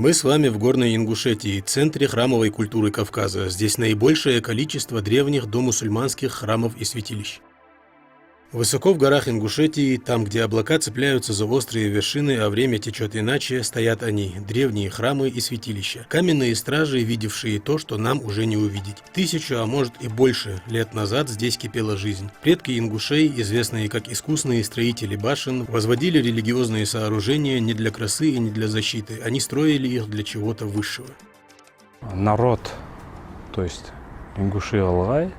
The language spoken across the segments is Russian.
Мы с вами в Горной Ингушетии, центре храмовой культуры Кавказа. Здесь наибольшее количество древних домусульманских храмов и святилищ. Высоко в горах Ингушетии, там, где облака цепляются за острые вершины, а время течет иначе, стоят они, древние храмы и святилища. Каменные стражи, видевшие то, что нам уже не увидеть. 1000, а может и больше лет назад здесь кипела жизнь. Предки ингушей, известные как искусные строители башен, возводили религиозные сооружения не для красы и не для защиты. Они строили их для чего-то высшего. Народ, то есть ингуши-алгай,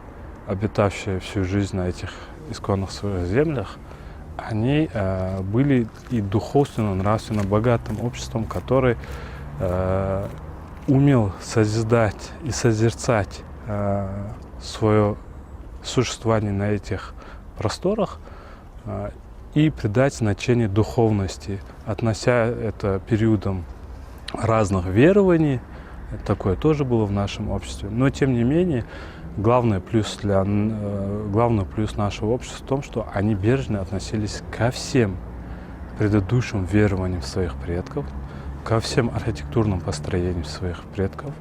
обитавшие всю жизнь на этих исконных своих землях, они были и духовственно, нравственно богатым обществом, который умел созидать и созерцать свое существование на этих просторах и придать значение духовности, относя это периодом разных верований. Такое тоже было в нашем обществе. Но, тем не менее, главный плюс нашего общества в том, что они бережно относились ко всем предыдущим верованиям своих предков, ко всем архитектурным построениям своих предков.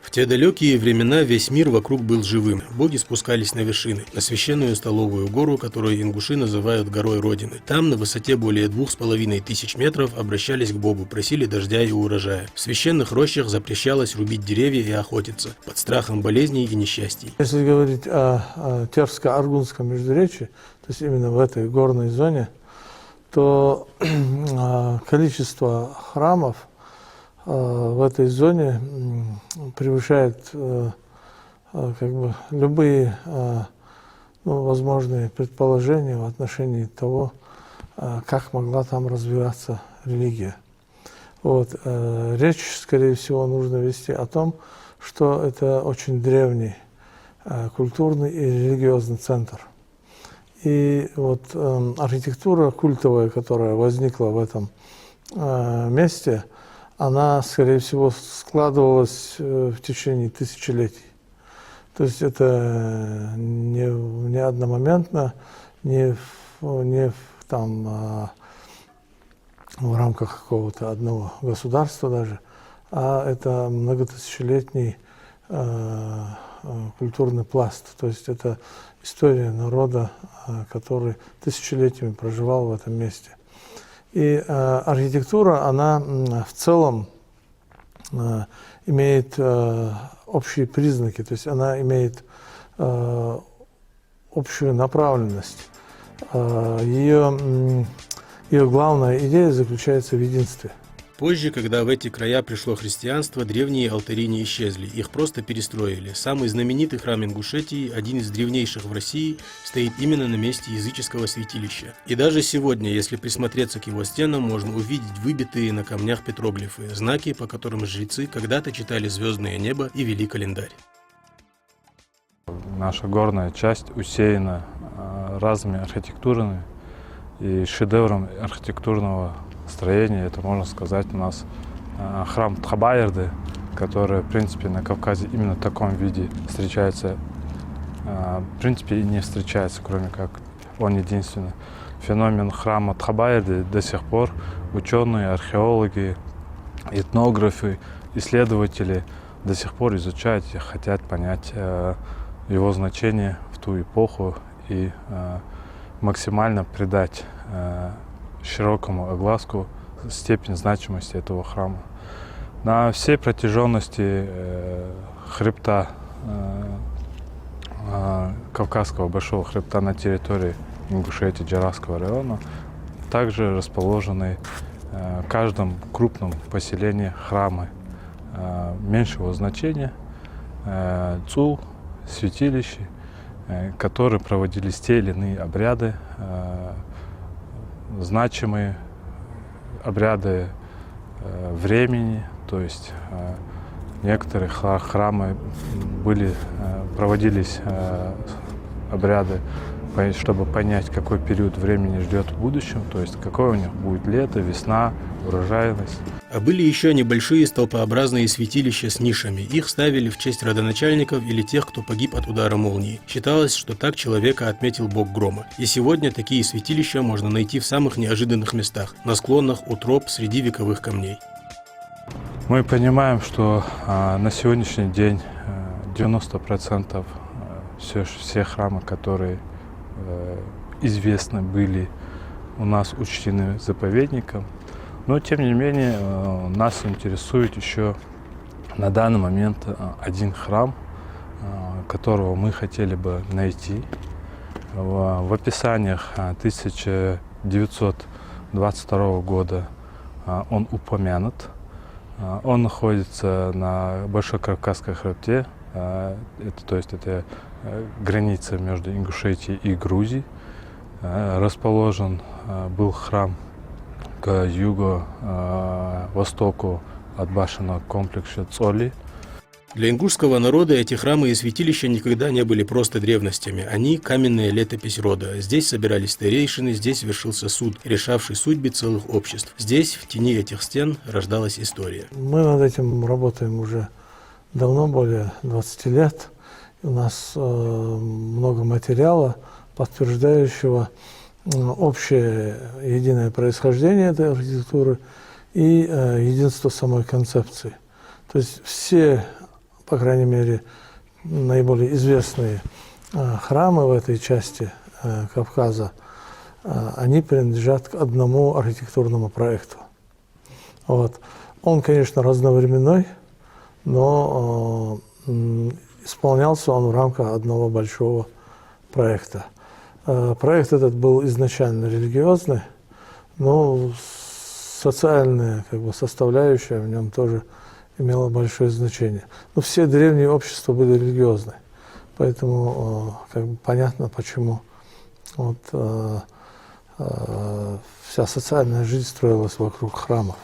В те далекие времена весь мир вокруг был живым. Боги спускались на вершины, на священную столовую гору, которую ингуши называют горой Родины. Там, на высоте более 2500 метров, обращались к Богу, просили дождя и урожая. В священных рощах запрещалось рубить деревья и охотиться, под страхом болезней и несчастий. Если говорить о Терско-Аргунском междуречии, то есть именно в этой горной зоне, то количество храмов в этой зоне превышает любые возможные предположения в отношении того, как могла там развиваться религия. Речь, скорее всего, нужно вести о том, что это очень древний культурный и религиозный центр. И архитектура культовая, которая возникла в этом месте, она, скорее всего, складывалась в течение тысячелетий. То есть это не одномоментно, не в рамках какого-то одного государства даже, а это многотысячелетний культурный пласт. То есть это история народа, который тысячелетиями проживал в этом месте. И архитектура, она в целом имеет общие признаки, то есть она имеет общую направленность. Ее главная идея заключается в единстве. Позже, когда в эти края пришло христианство, древние алтари не исчезли, их просто перестроили. Самый знаменитый храм Ингушетии, один из древнейших в России, стоит именно на месте языческого святилища. И даже сегодня, если присмотреться к его стенам, можно увидеть выбитые на камнях петроглифы, знаки, по которым жрецы когда-то читали звездное небо и вели календарь. Наша горная часть усеяна разными архитектурами и шедевром архитектурного строения. Это, можно сказать, у нас храм Тхабаерды, который, в принципе, на Кавказе именно в таком виде встречается, в принципе, и не встречается, кроме как он единственный. Феномен храма Тхабаерды до сих пор ученые, археологи, этнографы, исследователи до сих пор изучают и хотят понять его значение в ту эпоху и максимально придать широкому огласку степень значимости этого храма. На всей протяженности хребта, Кавказского большого хребта на территории Ингушетии, Джаравского района, также расположены в каждом крупном поселении храмы меньшего значения, цул, святилища, которые проводились те или иные обряды, значимые обряды времени, то есть некоторые храмы проводились обряды, чтобы понять, какой период времени ждет в будущем, то есть какое у них будет лето, весна, урожайность. А были еще небольшие столпообразные святилища с нишами. Их ставили в честь родоначальников или тех, кто погиб от удара молнии. Считалось, что так человека отметил бог грома. И сегодня такие святилища можно найти в самых неожиданных местах, на склонах, у троп, среди вековых камней. Мы понимаем, что на сегодняшний день 90% всех храмов, которые известны были, у нас учтены заповедником. Но, тем не менее, нас интересует еще на данный момент один храм, которого мы хотели бы найти. В описаниях 1922 года он упомянут. Он находится на Большой Кавказской хребте, это граница между Ингушетией и Грузией. Расположен был храм к юго-востоку от башенного комплекса Цоли. Для ингушского народа эти храмы и святилища никогда не были просто древностями. Они – каменная летопись рода. Здесь собирались старейшины, здесь вершился суд, решавший судьбы целых обществ. Здесь, в тени этих стен, рождалась история. Мы над этим работаем уже давно, более 20 лет. У нас много материала, подтверждающего общее единое происхождение этой архитектуры и единство самой концепции. То есть все, по крайней мере, наиболее известные храмы в этой части Кавказа, они принадлежат к одному архитектурному проекту. Вот. Он, конечно, разновременной, но исполнялся он в рамках одного большого проекта. Проект этот был изначально религиозный, но социальная составляющая в нем тоже имела большое значение. Но все древние общества были религиозны, поэтому понятно, почему вся социальная жизнь строилась вокруг храмов.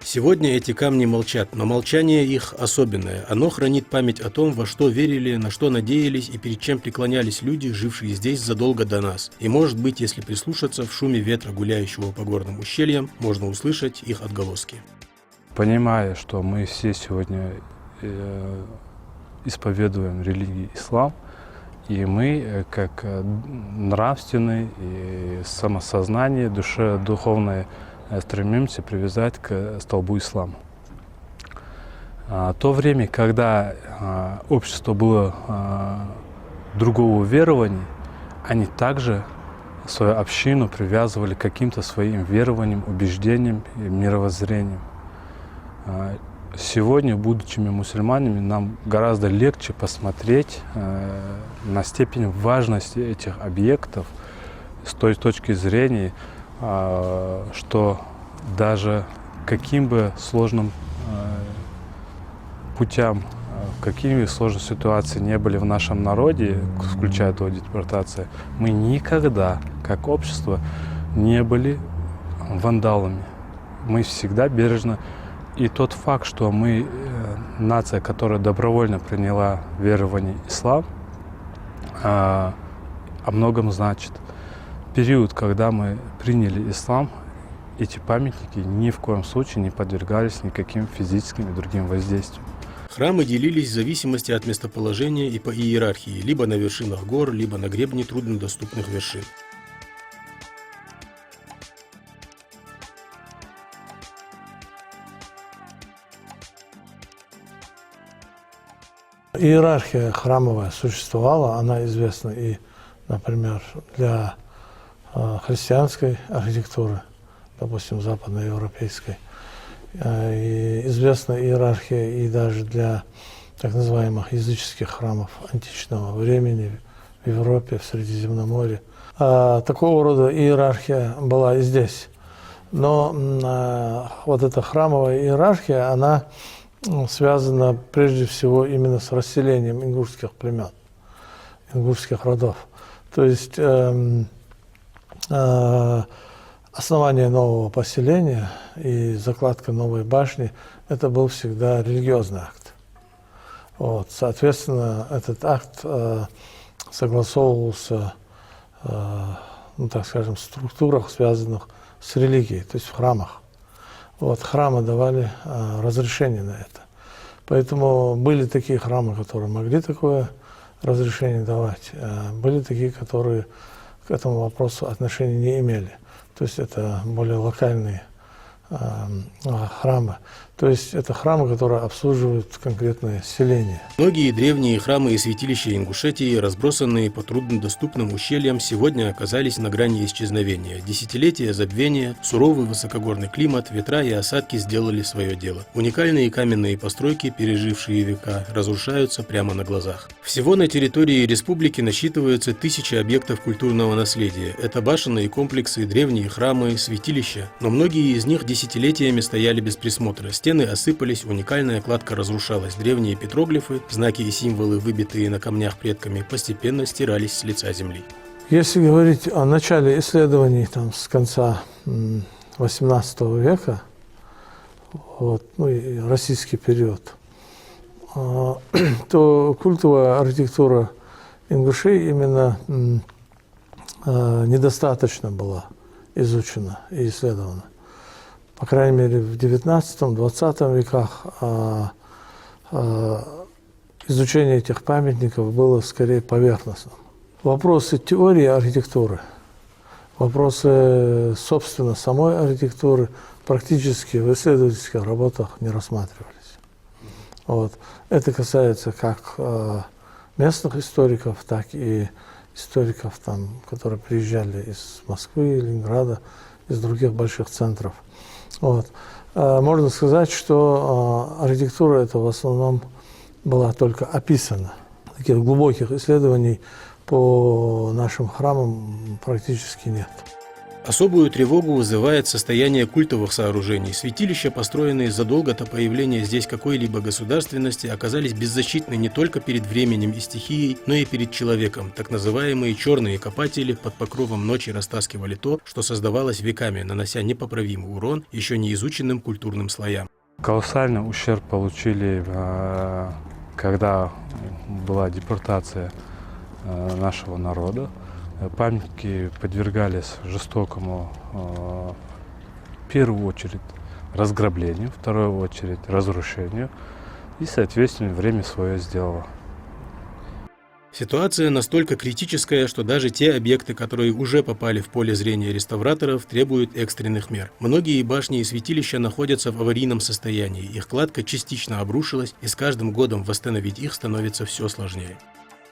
Сегодня эти камни молчат, но молчание их особенное. Оно хранит память о том, во что верили, на что надеялись и перед чем преклонялись люди, жившие здесь задолго до нас. И, может быть, если прислушаться, в шуме ветра, гуляющего по горным ущельям, можно услышать их отголоски. Понимая, что мы все сегодня исповедуем религию ислам, и мы, как нравственные и самосознание, душе духовное, стремимся привязать к столбу ислама. То время, когда общество было другого верования, они также свою общину привязывали к каким-то своим верованиям, убеждениям и мировоззрениям. Сегодня, будучи мусульманами, нам гораздо легче посмотреть на степень важности этих объектов с той точки зрения, что даже каким бы сложным путям, какими бы сложные ситуации не были в нашем народе, включая эту депортацию, мы никогда, как общество, не были вандалами. Мы всегда бережно. И тот факт, что мы нация, которая добровольно приняла верование ислам, о многом значит. Период, когда мы приняли ислам, эти памятники ни в коем случае не подвергались никаким физическим и другим воздействиям. Храмы делились в зависимости от местоположения и по иерархии, либо на вершинах гор, либо на гребне труднодоступных вершин. Иерархия храмовая существовала, она известна и, например, для христианской архитектуры, допустим, западноевропейской. И известна иерархия и даже для так называемых языческих храмов античного времени в Европе, в Средиземноморье. Такого рода иерархия была и здесь. Но вот эта храмовая иерархия, она связана прежде всего именно с расселением ингушских племен, ингушских родов. То есть основание нового поселения и закладка новой башни – это был всегда религиозный акт. Вот. Соответственно, этот акт согласовывался, так скажем, в структурах, связанных с религией, то есть в храмах. Вот. Храмы давали разрешение на это. Поэтому были такие храмы, которые могли такое разрешение давать, были такие, которые к этому вопросу отношения не имели. То есть это более локальные храмы. То есть это храмы, которые обслуживают конкретное селение. Многие древние храмы и святилища Ингушетии, разбросанные по труднодоступным ущельям, сегодня оказались на грани исчезновения. Десятилетия забвения, суровый высокогорный климат, ветра и осадки сделали свое дело. Уникальные каменные постройки, пережившие века, разрушаются прямо на глазах. Всего на территории республики насчитываются тысячи объектов культурного наследия. Это башенные комплексы, древние храмы, святилища. Но многие из них десятилетиями стояли без присмотра. Стены осыпались, уникальная кладка разрушалась, древние петроглифы, знаки и символы, выбитые на камнях предками, постепенно стирались с лица земли. Если говорить о начале исследований с конца XVIII века, и российский период, то культовая архитектура ингушей именно недостаточно была изучена и исследована. По крайней мере, в XIX-XX веках изучение этих памятников было скорее поверхностным. Вопросы теории архитектуры, вопросы, собственно, самой архитектуры практически в исследовательских работах не рассматривались. Это касается как местных историков, так и историков, которые приезжали из Москвы, Ленинграда, из других больших центров. Можно сказать, что архитектура эта в основном была только описана. Таких глубоких исследований по нашим храмам практически нет. Особую тревогу вызывает состояние культовых сооружений. Святилища, построенные задолго до появления здесь какой-либо государственности, оказались беззащитны не только перед временем и стихией, но и перед человеком. Так называемые черные копатели под покровом ночи растаскивали то, что создавалось веками, нанося непоправимый урон еще не изученным культурным слоям. Колоссальный ущерб получили, когда была депортация нашего народа. Памятники подвергались жестокому, в первую очередь, разграблению, в вторую очередь, разрушению, и, соответственно, время свое сделало. Ситуация настолько критическая, что даже те объекты, которые уже попали в поле зрения реставраторов, требуют экстренных мер. Многие башни и святилища находятся в аварийном состоянии, их кладка частично обрушилась, и с каждым годом восстановить их становится все сложнее.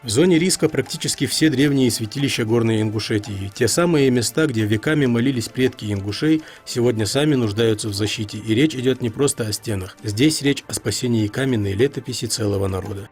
В зоне риска практически все древние святилища Горной Ингушетии. Те самые места, где веками молились предки ингушей, сегодня сами нуждаются в защите. И речь идет не просто о стенах. Здесь речь о спасении каменной летописи целого народа.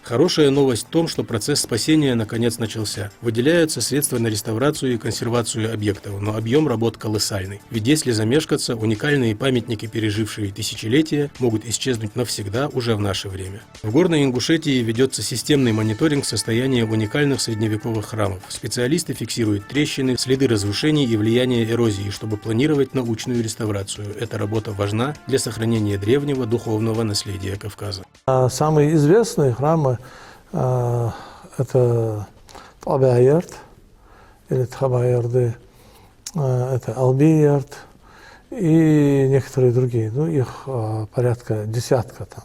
Хорошая новость в том, что процесс спасения наконец начался. Выделяются средства на реставрацию и консервацию объектов, но объем работ колоссальный. Ведь если замешкаться, уникальные памятники, пережившие тысячелетия, могут исчезнуть навсегда уже в наше время. В Горной Ингушетии ведется системный мониторинг состояния уникальных средневековых храмов. Специалисты фиксируют трещины, следы разрушений и влияние эрозии, чтобы планировать научную реставрацию. Эта работа важна для сохранения древнего духовного наследия Кавказа. Самые известные храмы это Табайерд или Тхабайерды, это Албиерд и некоторые другие, их порядка десятка там.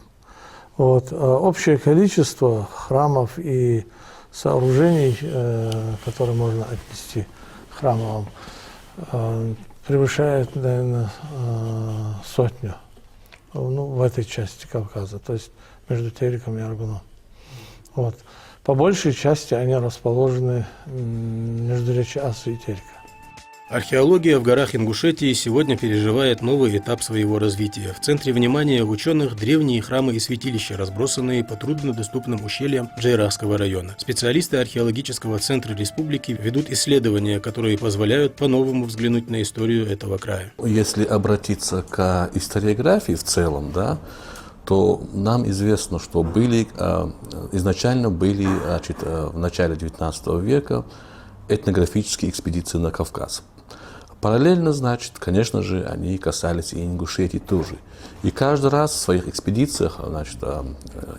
Общее количество храмов и сооружений, которые можно отнести к храмовым, превышает, наверное, 100 в этой части Кавказа, то есть между Тереком и Аргуном. По большей части они расположены между речи Асы и Терека. Археология в горах Ингушетии сегодня переживает новый этап своего развития. В центре внимания ученых древние храмы и святилища, разбросанные по труднодоступным ущельям Джейрахского района. Специалисты археологического центра республики ведут исследования, которые позволяют по-новому взглянуть на историю этого края. Если обратиться к историографии в целом, то нам известно, что изначально были в начале XIX века этнографические экспедиции на Кавказ. Параллельно, конечно же, они касались и Ингушетии тоже. И каждый раз в своих экспедициях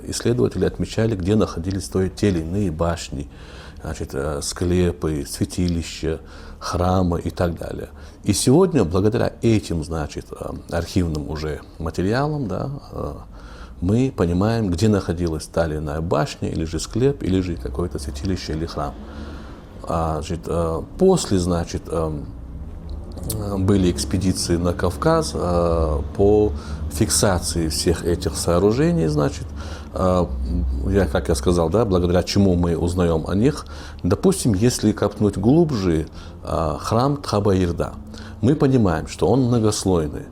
исследователи отмечали, где находились те или иные башни, значит, склепы, святилища, храмы и так далее. И сегодня, благодаря этим, значит, архивным уже материалам, да, мы понимаем, где находилась та или иная башня, или же склеп, или же какое-то святилище или храм. Значит, после, значит, были экспедиции на Кавказ по фиксации всех этих сооружений, значит, как я сказал, да, благодаря чему мы узнаем о них. Допустим, если копнуть глубже, храм Тхаба-Йырда, мы понимаем, что он многослойный.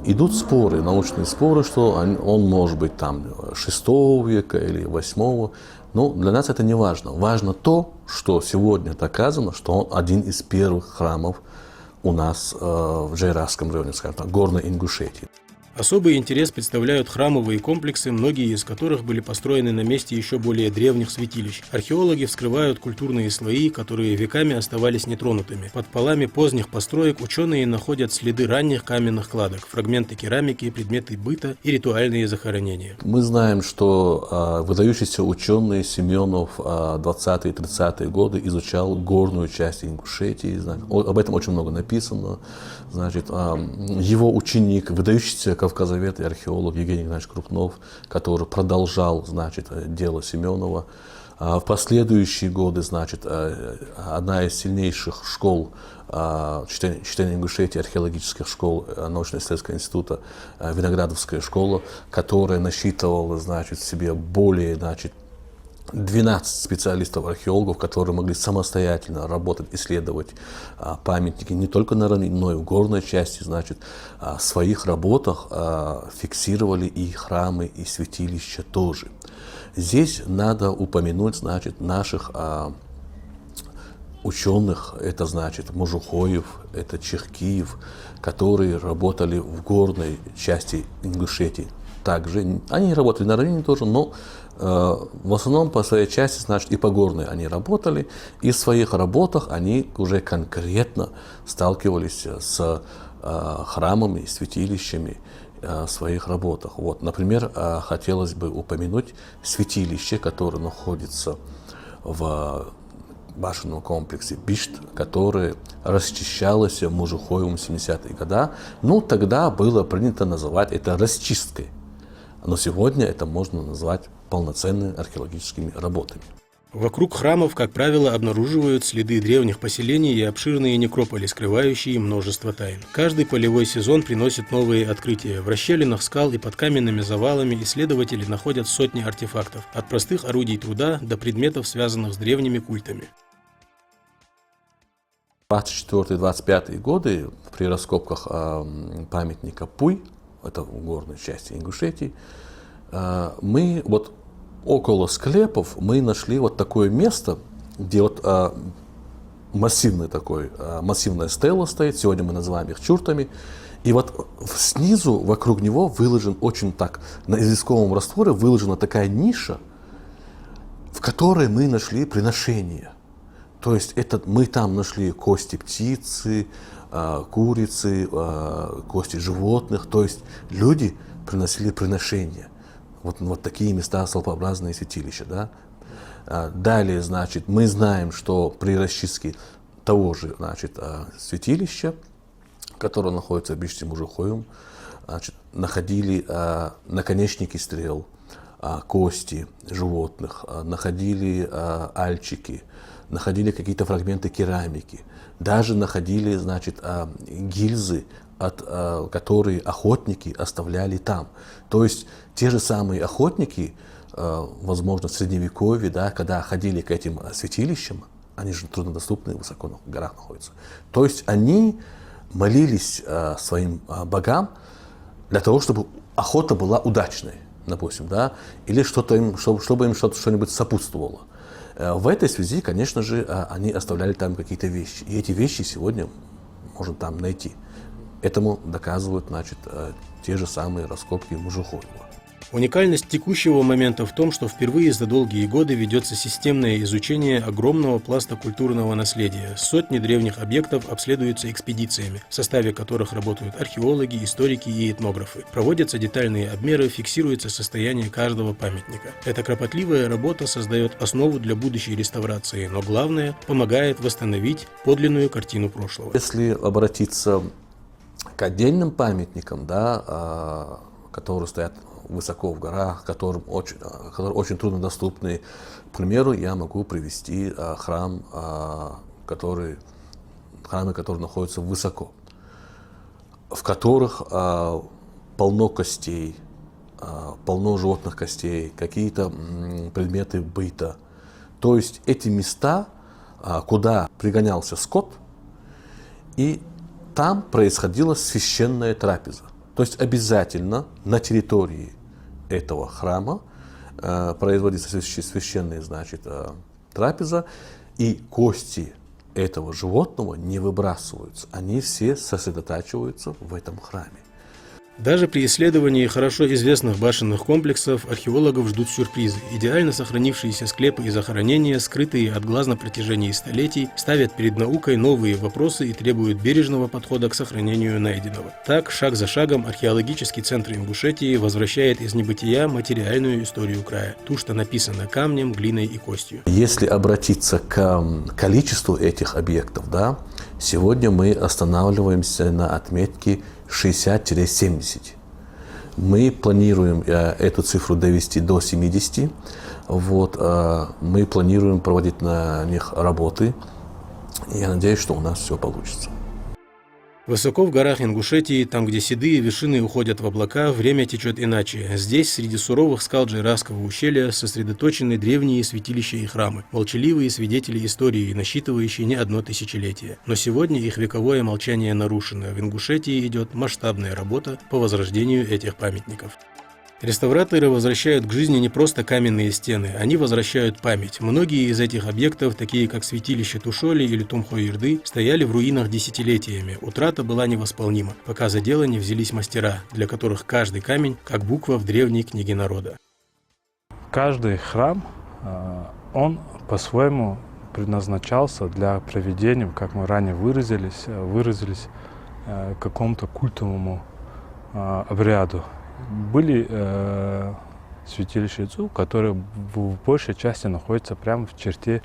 Идут споры, научные споры, что он может быть там 6 века или 8. Но для нас это не важно. Важно то, что сегодня доказано, что он один из первых храмов у нас в Джайрасском районе, скажем так, Горной Ингушетии. Особый интерес представляют храмовые комплексы, многие из которых были построены на месте еще более древних святилищ. Археологи вскрывают культурные слои, которые веками оставались нетронутыми. Под полами поздних построек ученые находят следы ранних каменных кладок, фрагменты керамики, предметы быта и ритуальные захоронения. Мы знаем, что выдающийся ученый Семенов 20-30-е годы изучал горную часть Ингушетии. Об этом очень много написано. Значит, его ученик, выдающийся кавказовед и археолог Евгений Игнатьевич Крупнов, который продолжал, значит, дело Семенова. В последующие годы, значит, одна из сильнейших школ Чечтен-Ингушетии, археологических школ научно-исследовательского института, Виноградовская школа, которая насчитывала, значит, в себе более, значит, 12 специалистов-археологов, которые могли самостоятельно работать, исследовать памятники не только на равнине, но и в горной части, значит, в своих работах фиксировали и храмы, и святилища тоже. Здесь надо упомянуть, значит, наших ученых, это, значит, Мужухоев, это Чехкиев, которые работали в горной части Ингушетии. Также они работали на равнине тоже, но в основном по своей части, значит, и по горной они работали, и в своих работах они уже конкретно сталкивались с храмами, святилищами в своих работах. Вот, например, хотелось бы упомянуть святилище, которое находится в башенном комплексе Бишт, которое расчищалось Мужухоевым в 70-е годы. Ну, тогда было принято называть это расчисткой. Но сегодня это можно назвать полноценными археологическими работами. Вокруг храмов, как правило, обнаруживают следы древних поселений и обширные некрополи, скрывающие множество тайн. Каждый полевой сезон приносит новые открытия. В расщелинах скал и под каменными завалами исследователи находят сотни артефактов, от простых орудий труда до предметов, связанных с древними культами. 24-25 годы при раскопках памятника Пуй, это в горной части Ингушетии, мы вот около склепов мы нашли вот такое место, где вот массивная стела стоит, сегодня мы называем их чуртами, и вот снизу вокруг него выложен очень так, на известковом растворе выложена такая ниша, в которой мы нашли приношения. То есть мы там нашли кости птицы, курицы, кости животных, то есть люди приносили приношения. Вот такие места, столпообразные святилища. Да? Далее, значит, мы знаем, что при расчистке того же, значит, святилища, которое находится в Биште Мужухоевом, значит, находили наконечники стрел, кости животных, находили альчики, находили какие-то фрагменты керамики, даже находили, значит, гильзы, которые охотники оставляли там. То есть те же самые охотники, возможно, в Средневековье, да, когда ходили к этим святилищам, они же труднодоступны, высоко на горах находятся. То есть они молились своим богам для того, чтобы охота была удачной, допустим, да, или чтобы им что-нибудь сопутствовало. В этой связи, конечно же, они оставляли там какие-то вещи. И эти вещи сегодня можно там найти. Этому доказывают, значит, те же самые раскопки Мужухоева. Уникальность текущего момента в том, что впервые за долгие годы ведется системное изучение огромного пласта культурного наследия. Сотни древних объектов обследуются экспедициями, в составе которых работают археологи, историки и этнографы. Проводятся детальные обмеры, фиксируется состояние каждого памятника. Эта кропотливая работа создает основу для будущей реставрации, но главное, помогает восстановить подлинную картину прошлого. Если обратиться к отдельным памятникам, да, которые стоят высоко в горах, которые очень труднодоступны. К примеру, я могу привести храмы, которые находятся высоко, в которых полно костей, полно животных костей, какие-то предметы быта. То есть эти места, куда пригонялся скот, и там происходила священная трапеза. То есть обязательно на территории этого храма производится священная, трапеза, и кости этого животного не выбрасываются. Они все сосредотачиваются в этом храме. Даже при исследовании хорошо известных башенных комплексов археологов ждут сюрпризы. Идеально сохранившиеся склепы и захоронения, скрытые от глаз на протяжении столетий, ставят перед наукой новые вопросы и требуют бережного подхода к сохранению найденного. Так, шаг за шагом археологический центр Ингушетии возвращает из небытия материальную историю края, ту, что написано камнем, глиной и костью. Если обратиться к количеству этих объектов, да, сегодня мы останавливаемся на отметке 60-70. Мы планируем эту цифру довести до 70. Мы планируем проводить на них работы. Я надеюсь, что у нас все получится. Высоко в горах Ингушетии, там, где седые вершины уходят в облака, время течет иначе. Здесь, среди суровых скал Джейрасского ущелья, сосредоточены древние святилища и храмы, молчаливые свидетели истории, насчитывающие не одно тысячелетие. Но сегодня их вековое молчание нарушено. В Ингушетии идет масштабная работа по возрождению этих памятников. Реставраторы возвращают к жизни не просто каменные стены, они возвращают память. Многие из этих объектов, такие как святилище Тушоли или Тумхо-Ирды, стояли в руинах десятилетиями. Утрата была невосполнима, пока за дело не взялись мастера, для которых каждый камень как буква в древней книге народа. Каждый храм, он по-своему предназначался для проведения, как мы ранее выразились какому-то культовому обряду. Были святилища Ицу, которые в большей части находятся прямо в черте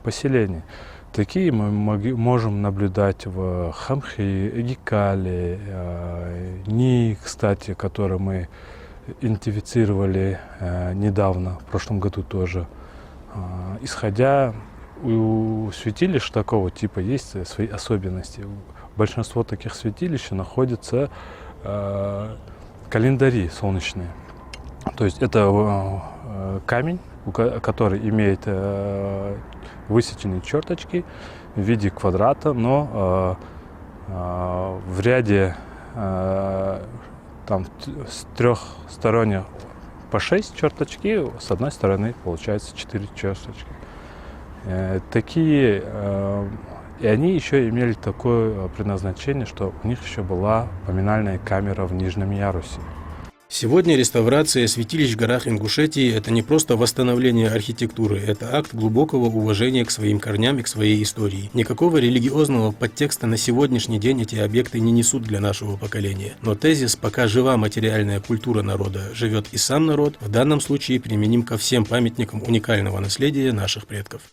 поселения. Такие мы можем наблюдать в Хамхи, Гикале, Ни, кстати, который мы идентифицировали недавно, в прошлом году тоже. Исходя у святилищ такого типа есть свои особенности. Большинство таких святилищ находятся календари солнечные. То есть это камень, который имеет высеченные черточки в виде квадрата, но в ряде с трехсторонних по 6 черточки, с одной стороны получается 4 черточки. И они еще имели такое предназначение, что у них еще была поминальная камера в нижнем ярусе. Сегодня реставрация святилищ в горах Ингушетии – это не просто восстановление архитектуры, это акт глубокого уважения к своим корням и к своей истории. Никакого религиозного подтекста на сегодняшний день эти объекты не несут для нашего поколения. Но тезис «пока жива материальная культура народа, живет и сам народ» в данном случае применим ко всем памятникам уникального наследия наших предков.